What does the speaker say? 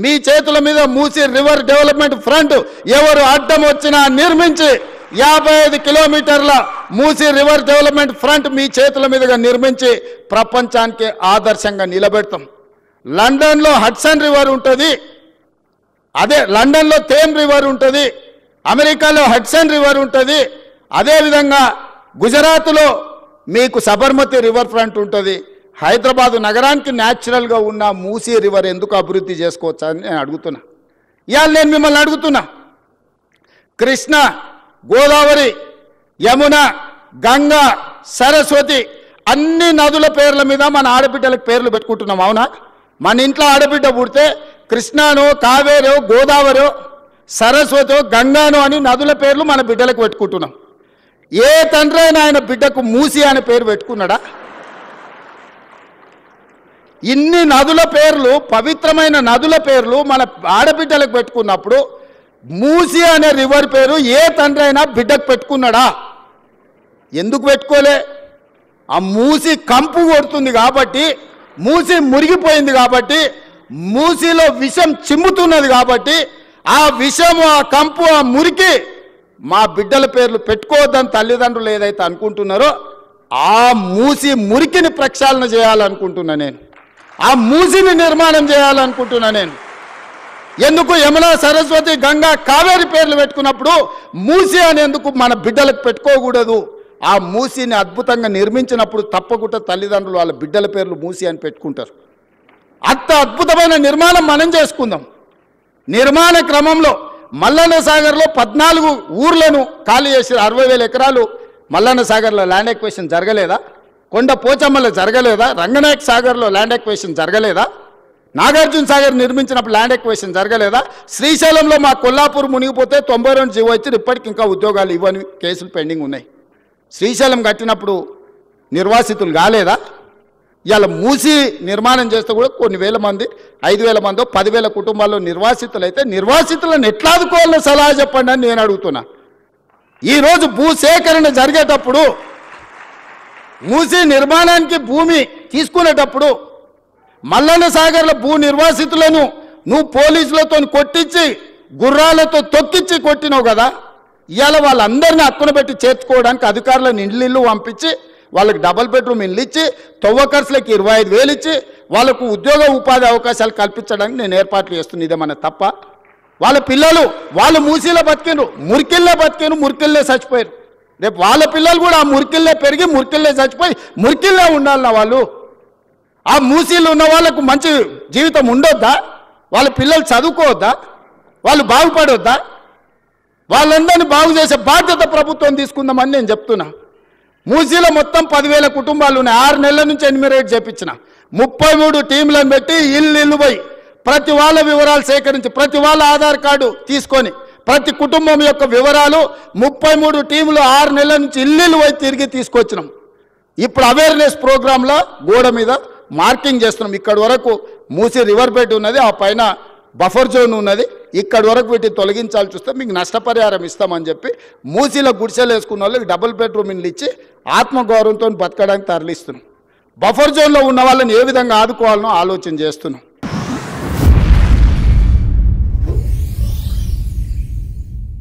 మీ చేతుల మీద మూసి river development front ఎవరు అడ్డం వచ్చినా నిర్మించి 55 కిలోమీటర్ల మూసి రివర్ డెవలప్మెంట్ ఫ్రంట్ మీ చేతుల మీదుగా నిర్మించి ప్రపంచానికి ఆదర్శంగా నిలబెడతాం. లండన్లో హడ్సన్ రివర్ ఉంటుంది, అదే లండన్లో థేమ్ రివర్ ఉంటుంది, అమెరికాలో హడ్సన్ రివర్ ఉంటుంది, అదేవిధంగా గుజరాత్లో మీకు సబర్మతి రివర్ ఫ్రంట్ ఉంటుంది. హైదరాబాద్ నగరానికి న్యాచురల్గా ఉన్న మూసీ రివర్ ఎందుకు అభివృద్ధి చేసుకోవచ్చా అని నేను అడుగుతున్నా. ఇవాళ నేను మిమ్మల్ని అడుగుతున్నా, కృష్ణ, గోదావరి, యమున, గంగా, సరస్వతి అన్ని నదుల పేర్ల మీద మన ఆడబిడ్డలకు పేర్లు పెట్టుకుంటున్నాం. అవునా? మన ఇంట్లో ఆడబిడ్డ పుడితే కృష్ణానో, కావేరో, గోదావరో, సరస్వతో, గంగానో అని నదుల పేర్లు మన బిడ్డలకు పెట్టుకుంటున్నాం. ఏ తండ్రి అయినా ఆయన బిడ్డకు మూసి అనే పేరు పెట్టుకున్నాడా? ఇన్ని నదుల పేర్లు, పవిత్రమైన నదుల పేర్లు మన ఆడబిడ్డలకు పెట్టుకున్నప్పుడు మూసి అనే రివర్ పేరు ఏ తండ్రి అయినా బిడ్డకు పెట్టుకున్నాడా? ఎందుకు పెట్టుకోలే? ఆ మూసి కంపు కొడుతుంది కాబట్టి, మూసి మురిగిపోయింది కాబట్టి, మూసిలో విషం చిమ్ముతున్నది కాబట్టి ఆ విషము, ఆ కంపు, ఆ మురికి మా బిడ్డల పేర్లు పెట్టుకోవద్దని తల్లిదండ్రులు ఏదైతే అనుకుంటున్నారో ఆ మూసి మురికిని ప్రక్షాళన చేయాలనుకుంటున్నా నేను. ఆ మూసిని నిర్మాణం చేయాలనుకుంటున్నా నేను. ఎందుకు యమున, సరస్వతి, గంగా, కావేరి పేర్లు పెట్టుకున్నప్పుడు మూసి అనేందుకు మన బిడ్డలకు పెట్టుకోకూడదు? ఆ మూసిని అద్భుతంగా నిర్మించినప్పుడు తప్పకుండా తల్లిదండ్రులు వాళ్ళ బిడ్డల పేర్లు మూసి అని పెట్టుకుంటారు. అంత అద్భుతమైన నిర్మాణం మనం చేసుకుందాం. నిర్మాణ క్రమంలో మల్లన్న సాగర్లో 14 ఊర్లను ఖాళీ చేసి 60,000 ఎకరాలు మల్లన్న సాగర్లో ల్యాండ్ ఎక్వేషన్ జరగలేదా? కొండ పోచమ్మలో జరగలేదా? రంగనాయక సాగర్లో ల్యాండ్ ఎక్వేషన్ జరగలేదా? నాగార్జున సాగర్ నిర్మించినప్పుడు ల్యాండ్ ఎక్వేషన్ జరగలేదా? శ్రీశైలంలో మా కొల్లాపూర్ మునిగిపోతే 92 జీవో ఇచ్చి ఇప్పటికి ఇంకా ఉద్యోగాలు ఇవ్వని కేసులు పెండింగ్ ఉన్నాయి. శ్రీశైలం కట్టినప్పుడు నిర్వాసితులు కాలేదా? ఇవాళ మూసి నిర్మాణం చేస్తే కూడా కొన్ని వేల మంది, 5,000 మందో 10,000 కుటుంబాల్లో నిర్వాసితులు అయితే నిర్వాసితులను ఎట్లా ఆదుకోవాలో సలహా చెప్పండి అని నేను అడుగుతున్నా. ఈరోజు భూసేకరణ జరిగేటప్పుడు, మూసి నిర్మాణానికి భూమి తీసుకునేటప్పుడు మల్లన్న సాగర్ల భూ నిర్వాసితులను నువ్వు పోలీసులతో కొట్టించి, గుర్రాలతో తొక్కించి కొట్టినావు కదా. ఇవాళ వాళ్ళందరినీ హక్కున పెట్టి చేర్చుకోవడానికి అధికారులను ఇళ్ళు పంపించి వాళ్ళకి డబుల్ బెడ్రూమ్ ఇల్లు ఇచ్చి, తొవ్వ ఖర్చులకి 25,000 ఇచ్చి వాళ్ళకు ఉద్యోగ ఉపాధి అవకాశాలు కల్పించడానికి నేను ఏర్పాట్లు చేస్తున్నా. ఇదేమన్నా తప్ప? వాళ్ళ పిల్లలు వాళ్ళు మూసీలో బతికినరు, మురికిల్లే బతికినరు, మురికిల్లే చచ్చిపోయారు. రేపు వాళ్ళ పిల్లలు కూడా ఆ మురికిల్లే పెరిగి మురికిల్లే చచ్చిపోయి మురికిల్లే ఉండాలన్న వాళ్ళు. ఆ మూసీలు ఉన్న వాళ్ళకు మంచి జీవితం ఉండొద్దా? వాళ్ళ పిల్లలు చదువుకోవద్దా? వాళ్ళు బాగుపడొద్దా? వాళ్ళందరినీ బాగు చేసే బాధ్యత ప్రభుత్వం తీసుకుందామని నేను చెప్తున్నా. మూసీలో మొత్తం 10,000 కుటుంబాలు ఉన్నాయి. 6 నెలల నుంచి ఎన్యూమరేట్ చేయించిన 33 టీంలను పెట్టి ఇల్లు పోయి ప్రతి వాళ్ళ వివరాలు సేకరించి, ప్రతి వాళ్ళ ఆధార్ కార్డు తీసుకొని, ప్రతి కుటుంబం యొక్క వివరాలు 33 టీంలు 6 నెలల నుంచి ఇల్లు పోయి తిరిగి తీసుకొచ్చినాం. ఇప్పుడు అవేర్నెస్ ప్రోగ్రాంలో గోడ మీద మార్కింగ్ చేస్తున్నాం. ఇక్కడి వరకు మూసి రివర్ బెడ్ ఉన్నది, ఆ పైన బఫర్ జోన్ ఉన్నది. ఇక్కడి వరకు వీటిని తొలగించాల్సి వస్తే మీకు నష్టపరిహారం ఇస్తామని చెప్పి మూసీలో గుడిసెలు వేసుకున్న వాళ్ళకి డబుల్ బెడ్రూమ్ ఇల్లు ఇచ్చి ఆత్మగౌరవంతో బతకడానికి తరలిస్తున్నాం. బఫర్ జోన్లో ఉన్న వాళ్ళని ఏ విధంగా ఆదుకోవాలనో ఆలోచన చేస్తున్నాం.